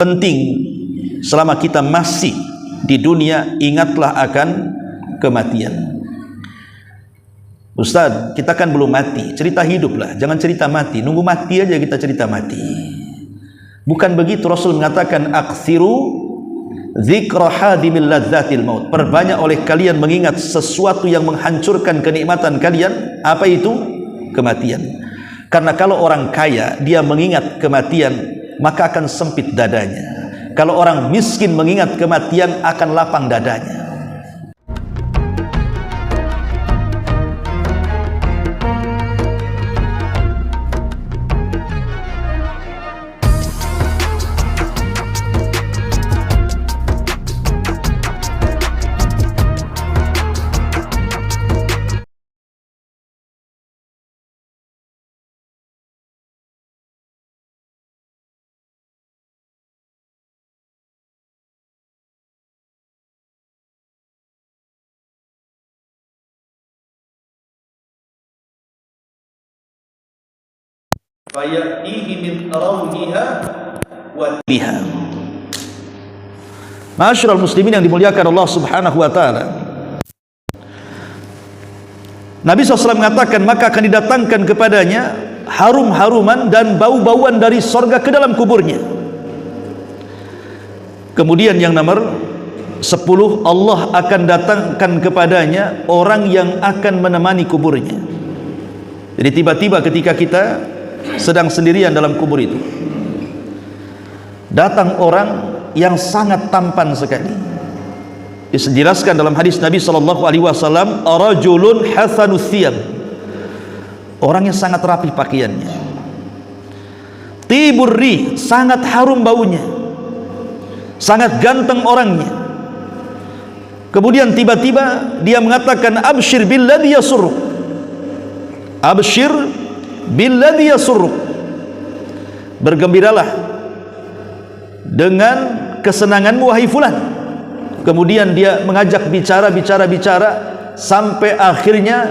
penting selama kita masih di dunia, ingatlah akan kematian. Ustaz, kita kan belum mati, cerita hidup lah, jangan cerita mati. Nunggu mati aja kita cerita mati. Bukan begitu. Rasul mengatakan aksiru dzikra hadimil ladzatil maut. Perbanyak oleh kalian mengingat sesuatu yang menghancurkan kenikmatan kalian. Apa itu? Kematian. Karena kalau orang kaya dia mengingat kematian, maka akan sempit dadanya. Kalau orang miskin mengingat kematian, akan lapang dadanya. Fayatihi min rawhiha wa biha. Ma'asyiral muslimin yang dimuliakan Allah Subhanahu wa taala. Nabi SAW mengatakan, maka akan didatangkan kepadanya harum-haruman dan bau-bauan dari sorga ke dalam kuburnya. Kemudian yang nomor 10, Allah akan datangkan kepadanya orang yang akan menemani kuburnya. Jadi tiba-tiba ketika kita sedang sendirian dalam kubur itu, datang orang yang sangat tampan sekali. Dijelaskan dalam hadis Nabi SAW, rajulun hasanus thiyab, orang yang sangat rapi pakaiannya, tibur rih, sangat harum baunya, sangat ganteng orangnya. Kemudian tiba-tiba dia mengatakan, abshir billadhi yasurruk, abshir billadhi yasurruk, bergembiralah dengan kesenanganmu wahai fulan. Kemudian dia mengajak bicara sampai akhirnya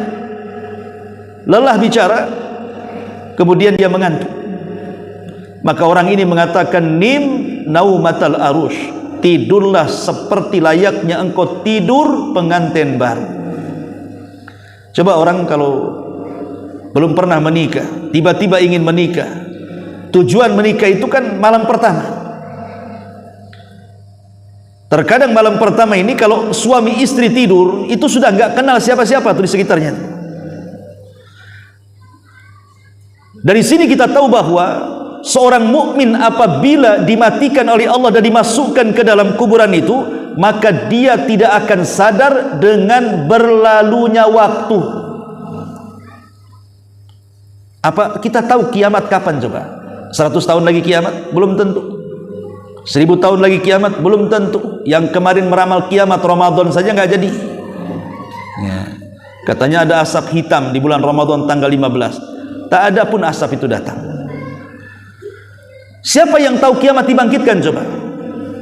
lelah bicara, kemudian dia mengantuk. Maka orang ini mengatakan, nim naumatal arush, tidurlah seperti layaknya engkau tidur pengantin baru. Coba orang kalau belum pernah menikah, tiba-tiba ingin menikah. Tujuan menikah itu kan malam pertama. Terkadang malam pertama ini kalau suami istri tidur, itu sudah nggak kenal siapa-siapa tuh di sekitarnya. Dari sini kita tahu bahwa seorang mukmin apabila dimatikan oleh Allah dan dimasukkan ke dalam kuburan itu, maka dia tidak akan sadar dengan berlalunya waktu. Apa kita tahu kiamat kapan coba? 100 tahun lagi kiamat? Belum tentu. 1000 tahun lagi kiamat? Belum tentu. Yang kemarin meramal kiamat Ramadan saja nggak jadi. Ya. Katanya ada asap hitam di bulan Ramadan tanggal 15. Tak ada pun asap itu datang. Siapa yang tahu kiamat dibangkitkan coba?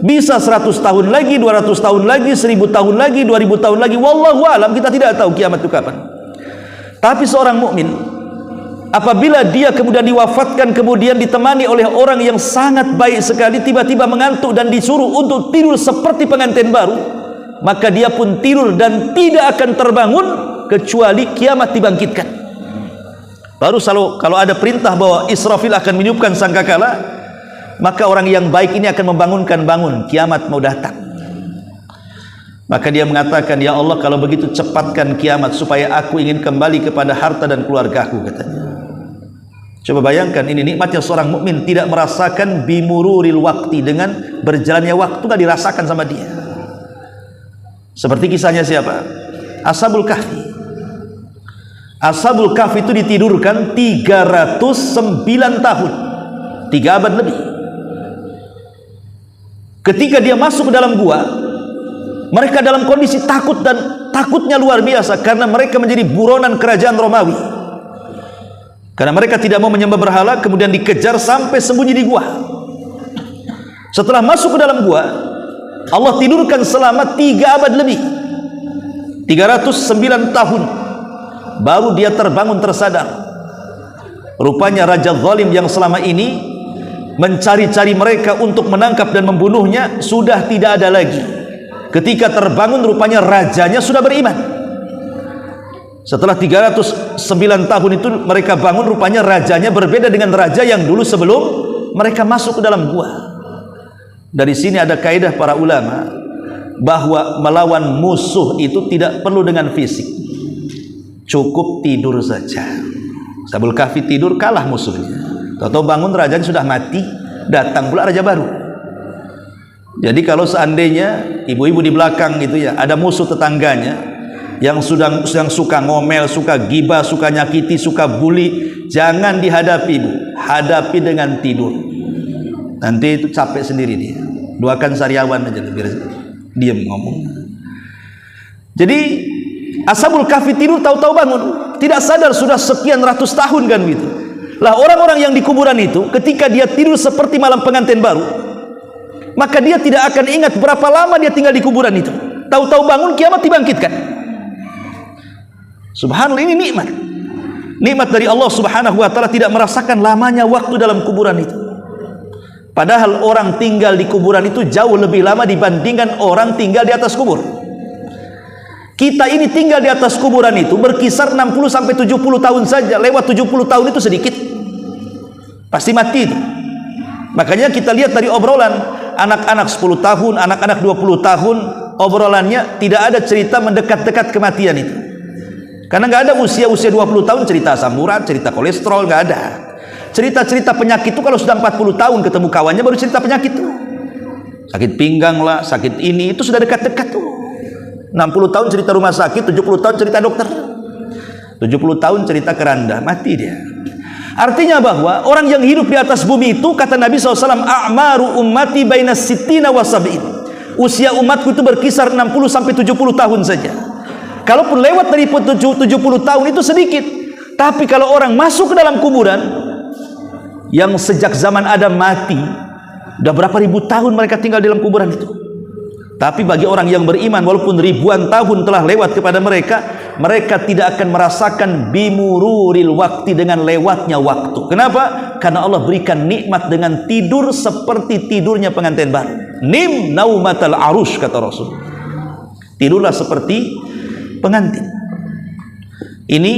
Bisa 100 tahun lagi, 200 tahun lagi, 1000 tahun lagi, 2000 tahun lagi. Wallahu alam, kita tidak tahu kiamat itu kapan. Tapi seorang mukmin apabila dia kemudian diwafatkan, kemudian ditemani oleh orang yang sangat baik sekali, tiba-tiba mengantuk dan disuruh untuk tidur seperti pengantin baru, maka dia pun tidur dan tidak akan terbangun kecuali kiamat dibangkitkan. Baru kalau ada perintah bahwa Israfil akan meniupkan sangkakala, maka orang yang baik ini akan membangunkan, bangun, kiamat mau datang. Maka dia mengatakan, ya Allah, kalau begitu cepatkan kiamat supaya aku ingin kembali kepada harta dan keluargaku, katanya. Coba bayangkan, ini nikmatnya seorang mukmin, tidak merasakan bimururil waktu, dengan berjalannya waktu gak dirasakan sama dia. Seperti kisahnya siapa? Ashabul Kahfi. Ashabul Kahfi itu ditidurkan 309 tahun, 3 abad lebih. Ketika dia masuk ke dalam gua, mereka dalam kondisi takut, dan takutnya luar biasa karena mereka menjadi buronan kerajaan Romawi. Karena mereka tidak mau menyembah berhala, kemudian dikejar sampai sembunyi di gua. Setelah masuk ke dalam gua, Allah tidurkan selama 3 abad lebih, 309 tahun, baru dia terbangun tersadar. Rupanya raja zalim yang selama ini mencari-cari mereka untuk menangkap dan membunuhnya sudah tidak ada lagi. Ketika terbangun rupanya rajanya sudah beriman. Setelah 309 tahun itu mereka bangun, rupanya rajanya berbeda dengan raja yang dulu sebelum mereka masuk ke dalam gua. Dari sini ada kaidah para ulama bahwa melawan musuh itu tidak perlu dengan fisik, cukup tidur saja. Ashabul Kahfi tidur, kalah musuhnya. Tahu-tahu bangun rajanya sudah mati, datang pula raja baru. Jadi kalau seandainya ibu-ibu di belakang gitu ya, ada musuh tetangganya yang suka ngomel, suka gibah, suka nyakiti, suka bully, jangan dihadapi ibu, hadapi dengan tidur. Nanti itu capek sendiri dia. Doakan sariawan aja biar diam ngomong. Jadi Ashabul Kahfi tidur, tahu-tahu bangun, tidak sadar sudah sekian ratus tahun kan gitu. Lah orang-orang yang di kuburan itu ketika dia tidur seperti malam pengantin baru, maka dia tidak akan ingat berapa lama dia tinggal di kuburan itu. Tahu-tahu bangun kiamat dibangkitkan. Subhanallah, ini nikmat. Nikmat dari Allah Subhanahu wa taala, tidak merasakan lamanya waktu dalam kuburan itu. Padahal orang tinggal di kuburan itu jauh lebih lama dibandingkan orang tinggal di atas kubur. Kita ini tinggal di atas kuburan itu berkisar 60 sampai 70 tahun saja. Lewat 70 tahun itu sedikit. Pasti mati itu. Makanya kita lihat dari obrolan anak-anak 10 tahun, anak-anak 20 tahun, obrolannya tidak ada cerita mendekat-dekat kematian itu. Karena nggak ada usia-usia 20 tahun cerita asam urat, cerita kolesterol, nggak ada. Cerita-cerita penyakit itu kalau sudah 40 tahun ketemu kawannya baru cerita penyakit tuh. Sakit pinggang lah, sakit ini, itu sudah dekat-dekat tuh. 60 tahun cerita rumah sakit, 70 tahun cerita dokter, 70 tahun cerita keranda, mati dia. Artinya bahwa orang yang hidup di atas bumi itu, kata Nabi SAW, a'maru ummati baina sittina wa sab'in. Usia umatku itu berkisar 60 sampai 70 tahun saja. Kalaupun lewat dari 70 tahun itu sedikit. Tapi kalau orang masuk ke dalam kuburan yang sejak zaman Adam mati, udah berapa ribu tahun mereka tinggal di dalam kuburan itu. Tapi bagi orang yang beriman, walaupun ribuan tahun telah lewat kepada mereka, mereka tidak akan merasakan bimururil waktu, dengan lewatnya waktu. Kenapa? Karena Allah berikan nikmat dengan tidur seperti tidurnya pengantin baru. Nim naumatal arush, kata Rasul. Tidurlah seperti pengantin. Ini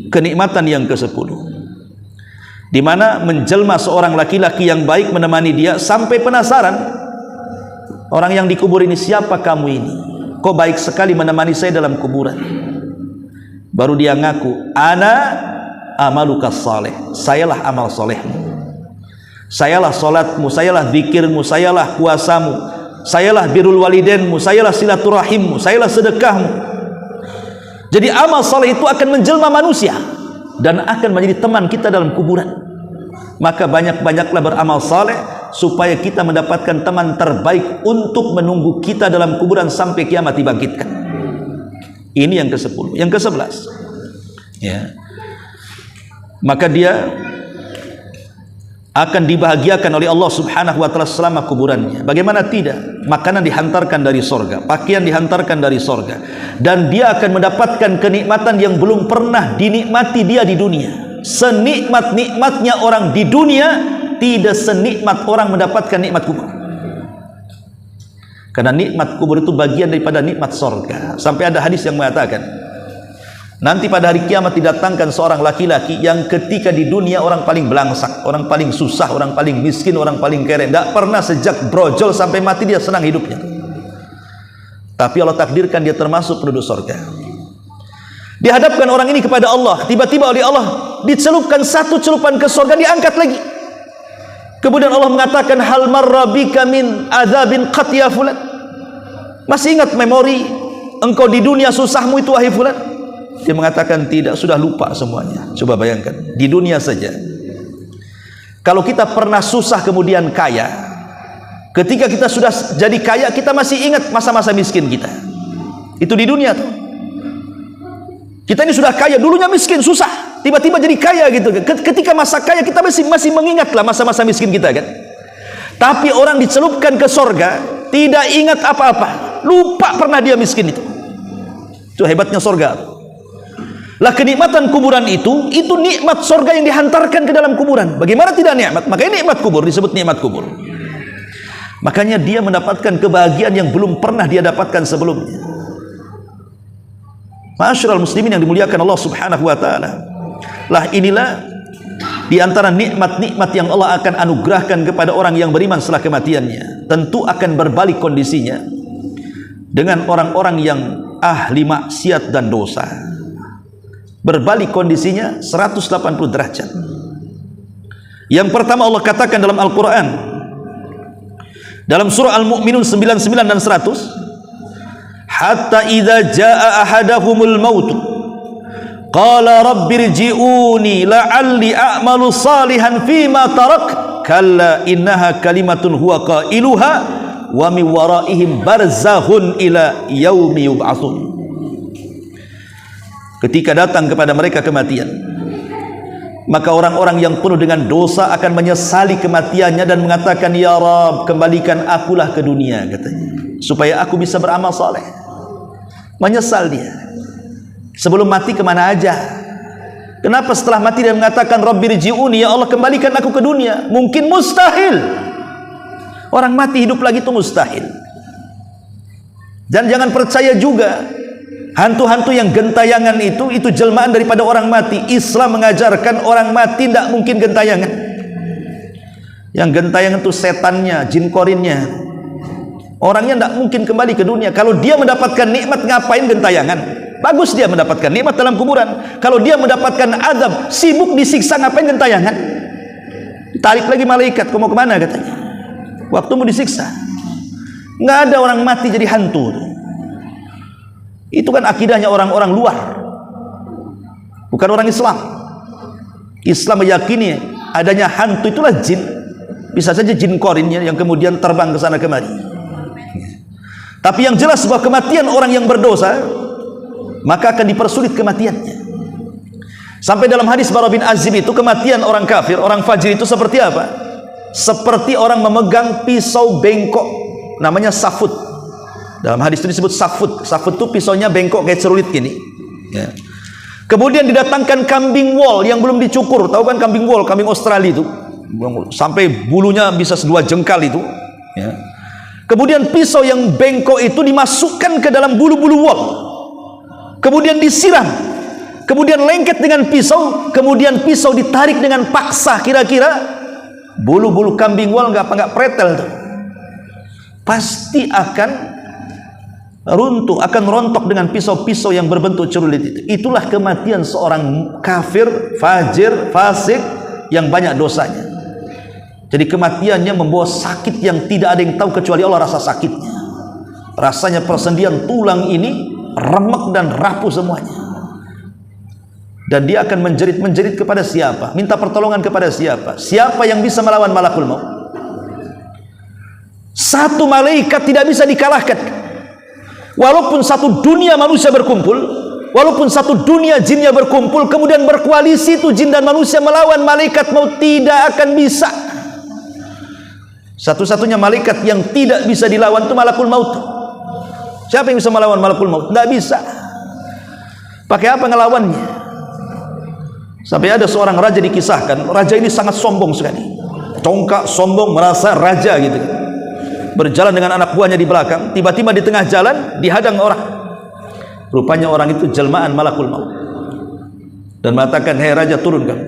kenikmatan yang ke-10, di mana menjelma seorang laki-laki yang baik menemani dia sampai penasaran. Orang yang dikubur ini, siapa kamu ini? Kok baik sekali menemani saya dalam kuburan? Baru dia ngaku, ana amalukas saleh. Sayalah amal solehmu. Sayalah solatmu, sayalah zikirmu, sayalah puasamu, sayalah birrul walidainmu, sayalah silaturahimmu, sayalah sedekahmu. Jadi amal soleh itu akan menjelma manusia dan akan menjadi teman kita dalam kuburan. Maka banyak-banyaklah beramal saleh supaya kita mendapatkan teman terbaik untuk menunggu kita dalam kuburan sampai kiamat dibangkitkan. Ini yang ke-10. Yang ke-11, ya, maka dia akan dibahagiakan oleh Allah Subhanahu wa taala selama kuburannya. Bagaimana tidak? Makanan dihantarkan dari sorga, pakaian dihantarkan dari sorga, dan dia akan mendapatkan kenikmatan yang belum pernah dinikmati dia di dunia. Senikmat-nikmatnya orang di dunia tidak senikmat orang mendapatkan nikmat kubur. Karena nikmat kubur itu bagian daripada nikmat sorga. Sampai ada hadis yang mengatakan, nanti pada hari kiamat didatangkan seorang laki-laki yang ketika di dunia orang paling belangsak, orang paling susah, orang paling miskin, orang paling kere, tidak pernah sejak brojol sampai mati dia senang hidupnya. Tapi Allah takdirkan dia termasuk penduduk sorga. Dihadapkan orang ini kepada Allah, tiba-tiba oleh Allah dicelupkan satu celupan ke sorga, diangkat lagi. Kemudian Allah mengatakan, hal marra bika min adzabin qat ya fulan. Masih ingat memori engkau di dunia susahmu itu wahai fulan? Dia mengatakan tidak, sudah lupa semuanya. Coba bayangkan, di dunia saja. Kalau kita pernah susah kemudian kaya, ketika kita sudah jadi kaya, kita masih ingat masa-masa miskin kita. Itu di dunia tuh. Kita ini sudah kaya, dulunya miskin, susah, tiba-tiba jadi kaya gitu. Ketika masa kaya kita masih mengingatlah masa-masa miskin kita kan. Tapi orang dicelupkan ke sorga, tidak ingat apa-apa, lupa pernah dia miskin itu. Itu hebatnya sorga. Lah kenikmatan kuburan itu nikmat surga yang dihantarkan ke dalam kuburan. Bagaimana tidak nikmat? Makanya nikmat kubur disebut nikmat kubur. Makanya dia mendapatkan kebahagiaan yang belum pernah dia dapatkan sebelumnya. Ma'asyiral muslimin yang dimuliakan Allah Subhanahu wa taala. Lah inilah di antara nikmat-nikmat yang Allah akan anugerahkan kepada orang yang beriman setelah kematiannya. Tentu akan berbalik kondisinya dengan orang-orang yang ahli maksiat dan dosa. Berbalik kondisinya 180 derajat. Yang pertama Allah katakan dalam Al-Quran, dalam surah Al-Mu'minun 99 dan 100, hatta idza jaa ahadahumul maut qala rabbirji'uni la'alli a'malu salihan fima tarak kalla innaha kalimatun huwa qailuha wa min waraihim barzahun ila yaumi yub'atsun. Ketika datang kepada mereka kematian, maka orang-orang yang penuh dengan dosa akan menyesali kematiannya dan mengatakan, ya Rabb, kembalikan akulah ke dunia, katanya, supaya aku bisa beramal saleh. Menyesal dia. Sebelum mati kemana aja? Kenapa setelah mati dia mengatakan Rabbirji'uni, ya Allah kembalikan aku ke dunia? Mungkin mustahil. Orang mati hidup lagi itu mustahil. Dan jangan percaya juga hantu-hantu yang gentayangan itu jelmaan daripada orang mati. Islam mengajarkan orang mati tidak mungkin gentayangan. Yang gentayangan itu setannya, jin korinnya. Orangnya tidak mungkin kembali ke dunia. Kalau dia mendapatkan nikmat, ngapain gentayangan? Bagus dia mendapatkan nikmat dalam kuburan. Kalau dia mendapatkan azab, sibuk disiksa, ngapain gentayangan? Ditarik lagi malaikat, kau mau kemana, katanya. Waktu mau disiksa. Nggak ada orang mati jadi hantu. Itu kan akidahnya orang-orang luar, bukan orang Islam. Islam meyakini adanya hantu itulah jin. Bisa saja jin korinnya yang kemudian terbang ke sana kemari. Tapi yang jelas bahwa kematian orang yang berdosa, maka akan dipersulit kematiannya. Sampai dalam hadis Bara bin Azib itu, kematian orang kafir, orang fajir itu seperti apa? Seperti orang memegang pisau bengkok, namanya safut. Dalam hadis itu disebut safut. Safut itu pisaunya bengkok kayak celurit gini, ya. Kemudian didatangkan kambing wol yang belum dicukur. Tahu kan kambing wol, kambing Australia itu, sampai bulunya bisa 2 jengkal itu, ya. Kemudian pisau yang bengkok itu dimasukkan ke dalam bulu-bulu wol, kemudian disiram, kemudian lengket dengan pisau, kemudian pisau ditarik dengan paksa. Kira-kira bulu-bulu kambing wol nggak pretel tuh, pasti akan runtuh, akan rontok dengan pisau-pisau yang berbentuk celurit itu. Itulah kematian seorang kafir, fajir, fasik yang banyak dosanya. Jadi kematiannya membawa sakit yang tidak ada yang tahu kecuali Allah rasa sakitnya. Rasanya persendian tulang ini remek dan rapuh semuanya. Dan dia akan menjerit-menjerit kepada siapa? Minta pertolongan kepada siapa? Siapa yang bisa melawan malakul maut? Satu malaikat tidak bisa dikalahkan. Walaupun satu dunia manusia berkumpul, walaupun satu dunia jinnya berkumpul, kemudian berkoalisi itu jin dan manusia melawan malaikat maut, tidak akan bisa. Satu-satunya malaikat yang tidak bisa dilawan itu malakul maut. Siapa yang bisa melawan malakul maut? Tidak bisa. Pakai apa ngelawannya? Sampai ada seorang raja dikisahkan, raja ini sangat sombong sekali, congkak, sombong, merasa raja gitu. Berjalan dengan anak buahnya di belakang, tiba-tiba di tengah jalan dihadang orang. Rupanya orang itu jelmaan malakul maut, dan mengatakan, hei raja, turun kamu.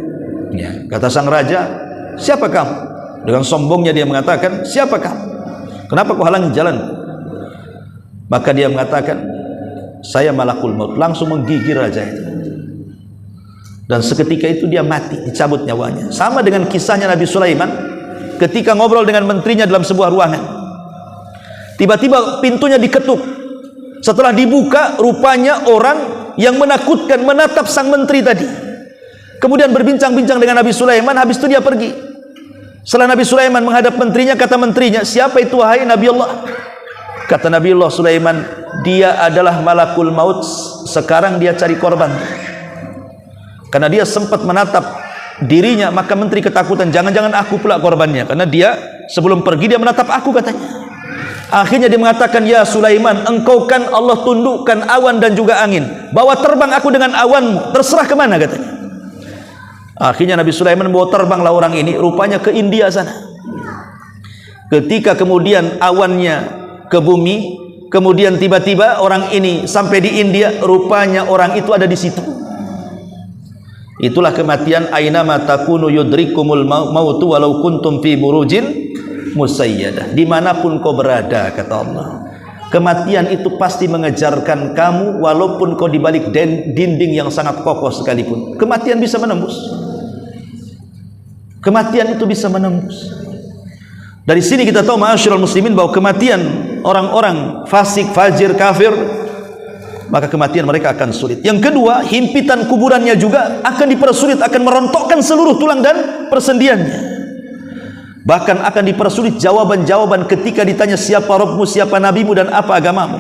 Ya, kata sang raja, siapa kamu? Dengan sombongnya dia mengatakan, siapa kamu? Kenapa kau halangi jalan? Maka dia mengatakan, saya malakul maut. Langsung menggigir raja itu, dan seketika itu dia mati, dicabut nyawanya. Sama dengan kisahnya Nabi Sulaiman ketika ngobrol dengan menterinya dalam sebuah ruangan. Tiba-tiba pintunya diketuk. Setelah dibuka, rupanya orang yang menakutkan menatap sang menteri tadi. Kemudian berbincang-bincang dengan Nabi Sulaiman. Habis itu dia pergi. Setelah Nabi Sulaiman menghadap menterinya, kata menterinya, siapa itu wahai Nabi Allah? Kata Nabi Allah Sulaiman, dia adalah malakul maut. Sekarang dia cari korban. Karena dia sempat menatap dirinya, maka menteri ketakutan, jangan-jangan aku pula korbannya. Karena dia sebelum pergi dia menatap aku, katanya. Akhirnya dia mengatakan, ya Sulaiman, engkau kan Allah tundukkan awan dan juga angin, bawa terbang aku dengan awanmu, terserah kemana, katanya. Akhirnya Nabi Sulaiman bawa terbanglah orang ini, rupanya ke India sana. Ketika kemudian awannya ke bumi, kemudian tiba-tiba orang ini sampai di India, rupanya orang itu ada di situ. Itulah kematian, ainama takunu yudrikumul mautu walau kuntum fi burujin musayyadah. Dimanapun kau berada, kata Allah, kematian itu pasti mengejarkan kamu, walaupun kau di balik dinding yang sangat kokoh sekalipun. Kematian bisa menembus. Kematian itu bisa menembus. Dari sini kita tahu, ma'asyiral muslimin, bahwa kematian orang-orang fasik, fajir, kafir, maka kematian mereka akan sulit. Yang kedua, himpitan kuburannya juga akan dipersulit, akan merontokkan seluruh tulang dan persendiannya. Bahkan akan dipersulit jawaban-jawaban ketika ditanya siapa Rabbmu, siapa nabimu, dan apa agamamu.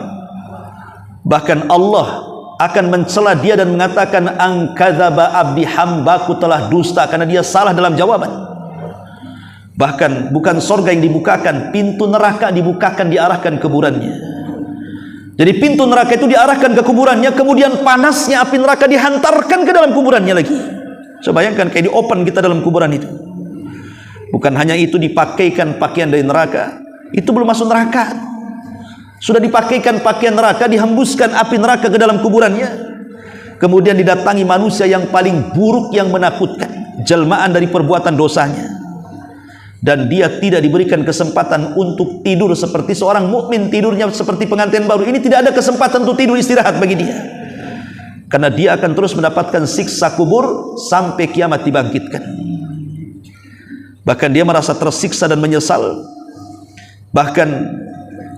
Bahkan Allah akan mencela dia dan mengatakan, angkadzaba abdi, hambaku telah dusta, karena dia salah dalam jawaban. Bahkan bukan surga yang dibukakan, pintu neraka dibukakan, diarahkan ke kuburannya. Jadi pintu neraka itu diarahkan ke kuburannya, kemudian panasnya api neraka dihantarkan ke dalam kuburannya lagi. Coba bayangkan, kayak di open kita dalam kuburan itu. Bukan hanya itu, dipakaikan pakaian dari neraka, itu belum masuk neraka, sudah dipakaikan pakaian neraka, dihembuskan api neraka ke dalam kuburannya. Kemudian didatangi manusia yang paling buruk, yang menakutkan, jelmaan dari perbuatan dosanya, dan dia tidak diberikan kesempatan untuk tidur seperti seorang mukmin. Tidurnya seperti pengantin baru. Ini tidak ada kesempatan untuk tidur istirahat bagi dia, karena dia akan terus mendapatkan siksa kubur sampai kiamat dibangkitkan. Bahkan dia merasa tersiksa dan menyesal. Bahkan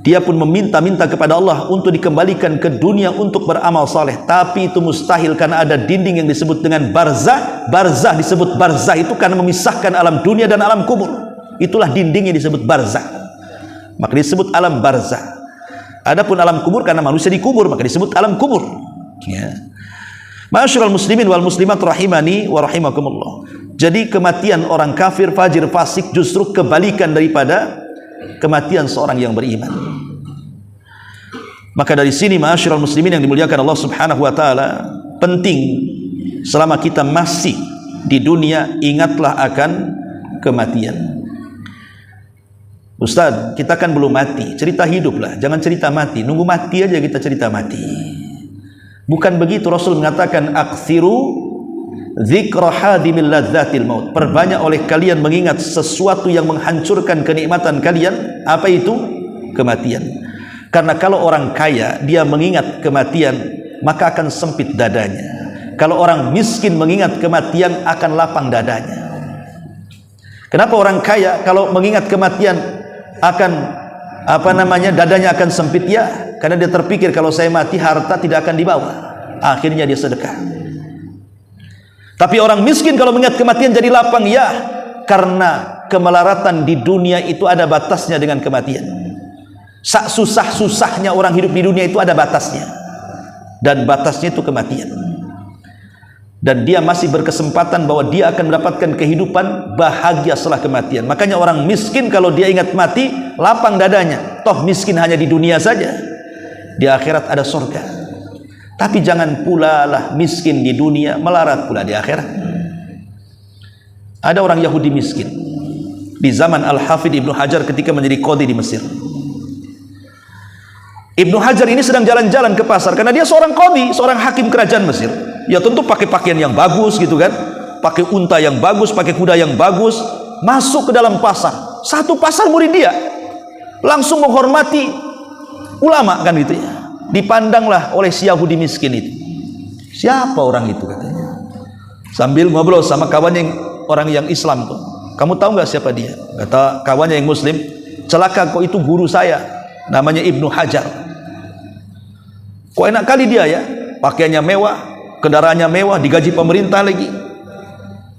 dia pun meminta-minta kepada Allah untuk dikembalikan ke dunia untuk beramal saleh. Tapi itu mustahil, karena ada dinding yang disebut dengan barzah. Barzah disebut barzah itu karena memisahkan alam dunia dan alam kubur. Itulah dinding yang disebut barzah, maka disebut alam barzah. Adapun alam kubur, karena manusia dikubur, maka disebut alam kubur. Ya. Ma'asyiral muslimin wal muslimat rahimani wa rahimakumullah. Jadi kematian orang kafir, fajir, fasik justru kebalikan daripada kematian seorang yang beriman. Maka dari sini, ma'asyiral muslimin yang dimuliakan Allah Subhanahu wa taala, penting selama kita masih di dunia, ingatlah akan kematian. Ustaz, kita kan belum mati, cerita hidup lah, jangan cerita mati. Nunggu mati aja kita cerita mati. Bukan begitu. Rasul mengatakan, aktsiru dzikra hadimil ladzatil maut, perbanyak oleh kalian mengingat sesuatu yang menghancurkan kenikmatan kalian. Apa itu? Kematian. Karena kalau orang kaya dia mengingat kematian, maka akan sempit dadanya. Kalau orang miskin mengingat kematian, akan lapang dadanya. Kenapa orang kaya kalau mengingat kematian akan dadanya akan sempit? Ya, karena dia terpikir, kalau saya mati harta tidak akan dibawa, akhirnya dia sedekah. Tapi orang miskin kalau mengingat kematian jadi lapang. Ya, karena kemelaratan di dunia itu ada batasnya dengan kematian. Sak susah-susahnya orang hidup di dunia itu ada batasnya, dan batasnya itu kematian. Dan dia masih berkesempatan bahwa dia akan mendapatkan kehidupan bahagia setelah kematian. Makanya orang miskin kalau dia ingat mati, lapang dadanya. Toh miskin hanya di dunia saja, di akhirat ada surga. Tapi jangan pula lah miskin di dunia, melarat pula di akhirat. Ada orang Yahudi miskin di zaman Al-Hafidh Ibnu Hajar ketika menjadi qadhi di Mesir. Ibnu Hajar ini sedang jalan-jalan ke pasar, karena dia seorang qadhi, seorang hakim kerajaan Mesir. Ya tentu pakai pakaian yang bagus gitu kan, pakai unta yang bagus, pakai kuda yang bagus, masuk ke dalam pasar. Satu pasar murid dia langsung menghormati ulama kan gitu ya. Dipandanglah oleh si Yahudi miskin itu. Siapa orang itu katanya? Sambil ngobrol sama kawannya yang orang yang Islam tuh. Kamu tahu nggak siapa dia? Kata kawannya yang Muslim, celaka, kok itu guru saya, namanya Ibnu Hajar. Kok enak kali dia ya, pakaiannya mewah, kendaraannya mewah, digaji pemerintah lagi.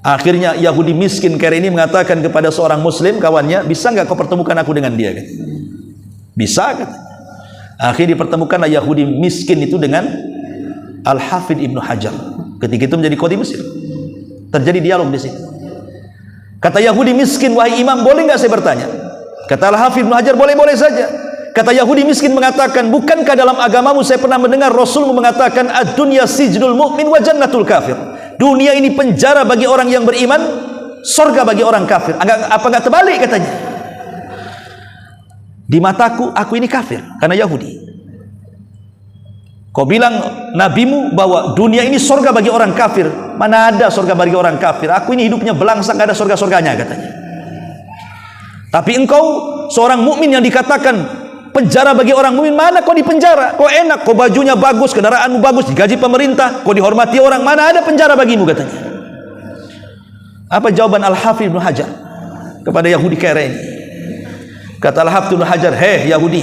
Akhirnya Yahudi miskin kere ini mengatakan kepada seorang Muslim kawannya, bisa nggak kau pertemukan aku dengan dia? Bisa kata. Akhirnya dipertemukanlah Yahudi miskin itu dengan Al-Hafidh Ibnu Hajar. Ketika itu menjadi qadhi Mesir. Terjadi dialog di situ. Kata Yahudi miskin, wahai imam, boleh nggak saya bertanya? Kata Al-Hafidh Ibnu Hajar, boleh-boleh saja. Kata Yahudi miskin mengatakan, bukankah dalam agamamu saya pernah mendengar Rasulmu mengatakan ad-dunya sijnul mu'min wa jannatul kafir. Dunia ini penjara bagi orang yang beriman, surga bagi orang kafir. Apa enggak terbalik katanya? Di mataku aku ini kafir karena Yahudi. Kau bilang nabimu bahwa dunia ini surga bagi orang kafir. Mana ada surga bagi orang kafir? Aku ini hidupnya belangsang, enggak ada surga-surganya katanya. Tapi engkau seorang mukmin yang dikatakan penjara bagi orang mukmin, mana kau di penjara? Kau enak, kau bajunya bagus, kendaraanmu bagus, digaji pemerintah, kau dihormati orang, mana ada penjara bagimu katanya. Apa jawaban Al-Hafidz Ibnu Hajar kepada Yahudi kere ini? Kata Al-Hafidz Ibnu Hajar, "Hei Yahudi,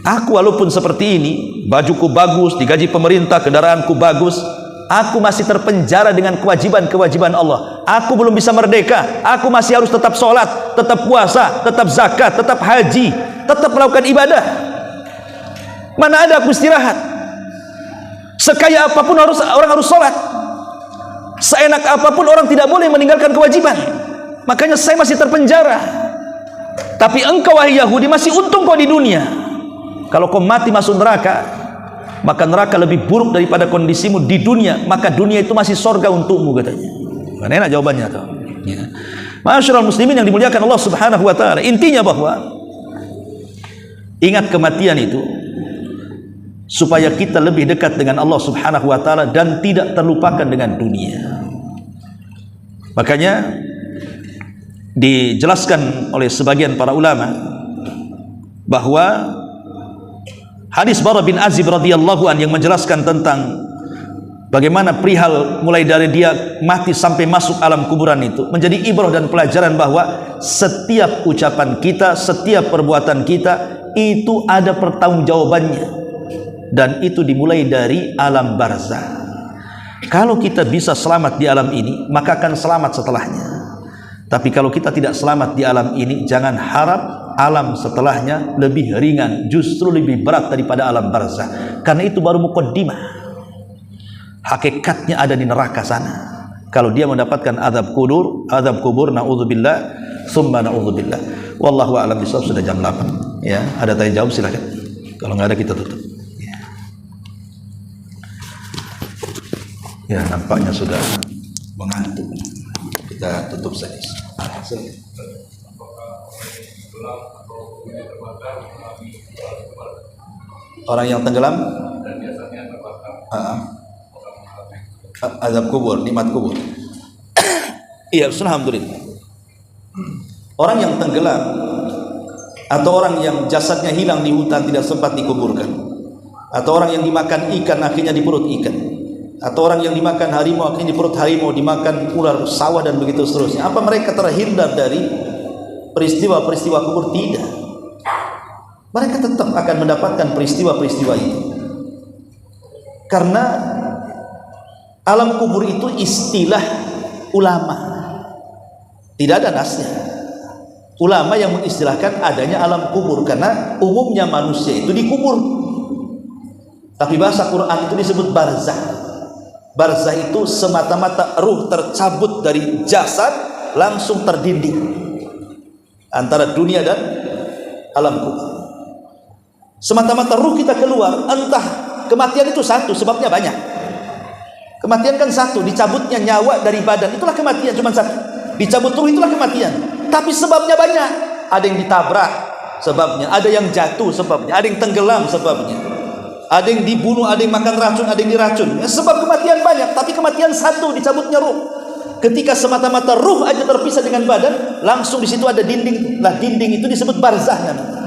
aku walaupun seperti ini, bajuku bagus, digaji pemerintah, kendaraanku bagus, aku masih terpenjara dengan kewajiban-kewajiban Allah. Aku belum bisa merdeka. Aku masih harus tetap sholat, tetap puasa, tetap zakat, tetap haji, tetap melakukan ibadah. Mana ada aku istirahat? Sekaya apapun orang harus sholat. Seenak apapun orang tidak boleh meninggalkan kewajiban. Makanya saya masih terpenjara. Tapi engkau wahai Yahudi masih untung kau di dunia. Kalau kau mati masuk neraka, maka neraka lebih buruk daripada kondisimu di dunia. Maka dunia itu masih sorga untukmu katanya." Kan enak jawabannya tuh. Ya. Masyarul muslimin yang dimuliakan Allah Subhanahu wa taala. Intinya bahwa ingat kematian itu supaya kita lebih dekat dengan Allah Subhanahu wa taala dan tidak terlupakan dengan dunia. Makanya dijelaskan oleh sebagian para ulama bahwa hadis Bara bin Azib radhiyallahu an yang menjelaskan tentang bagaimana perihal mulai dari dia mati sampai masuk alam kuburan itu menjadi ibrah dan pelajaran bahwa setiap ucapan kita, setiap perbuatan kita itu ada pertanggungjawabannya, dan itu dimulai dari alam barzah. Kalau kita bisa selamat di alam ini, maka akan selamat setelahnya. Tapi kalau kita tidak selamat di alam ini, jangan harap alam setelahnya lebih ringan, justru lebih berat daripada alam barzah. Karena itu baru muqaddimah. Hakikatnya ada di neraka sana. Kalau dia mendapatkan azab kubur, naudzubillah, summa naudzubillah. Wallahu a'lam bishawab. Sudah jam 8. Ya, ada tanya jawab silakan. Kalau nggak ada kita tutup. Ya, nampaknya sudah mengantuk. Kita tutup saja. Orang yang tenggelam azab kubur, nikmat kubur. Iya, alhamdulillah. Orang yang tenggelam atau orang yang jasadnya hilang di hutan tidak sempat dikuburkan, atau orang yang dimakan ikan akhirnya di perut ikan, atau orang yang dimakan harimau akhirnya di perut harimau, dimakan ular sawah dan begitu seterusnya. Apa mereka terhindar dari peristiwa-peristiwa kubur? Tidak. Mereka tetap akan mendapatkan peristiwa-peristiwa itu. Karena alam kubur itu istilah ulama. Tidak ada nasnya. Ulama yang mengistilahkan adanya alam kubur karena umumnya manusia itu dikubur. Tapi bahasa Quran itu disebut barzah. Barzah itu semata-mata ruh tercabut dari jasad langsung terdinding antara dunia dan alam kubur. Semata-mata ruh kita keluar, entah kematian itu satu, sebabnya banyak. Kematian kan satu, dicabutnya nyawa dari badan, itulah kematian, cuma satu. Dicabut ruh, itulah kematian. Tapi sebabnya banyak. Ada yang ditabrak sebabnya, ada yang jatuh sebabnya, ada yang tenggelam sebabnya, ada yang dibunuh, ada yang makan racun, ada yang diracun. Sebab kematian banyak, tapi kematian satu, dicabutnya ruh. Ketika semata-mata ruh aja terpisah dengan badan, langsung di situ ada dinding. Lah dinding itu disebut barzah namanya.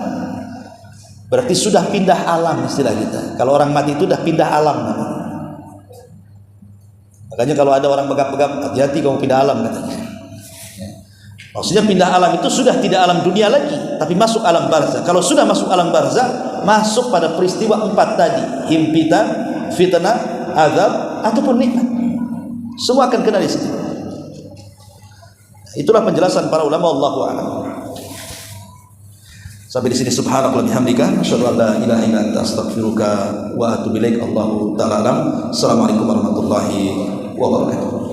Berarti sudah pindah alam istilah kita. Kalau orang mati itu sudah pindah alam namanya. Makanya kalau ada orang begap-begap, hati-hati kamu pindah alam katanya. Maksudnya pindah alam itu sudah tidak alam dunia lagi, tapi masuk alam barzah. Kalau sudah masuk alam barzah, masuk pada peristiwa 4 tadi, himpitan, fitnah, azab, ataupun nikmat. Semua akan kena di situ. Itulah penjelasan para ulama, wallahu a'lam. Sampai di sini subhanallah bihamdika asyhadu an la ilaha illa anta astaghfiruka wa atubu ilaik. Allahu ta'ala alam. Assalamualaikum warahmatullahi wabarakatuh.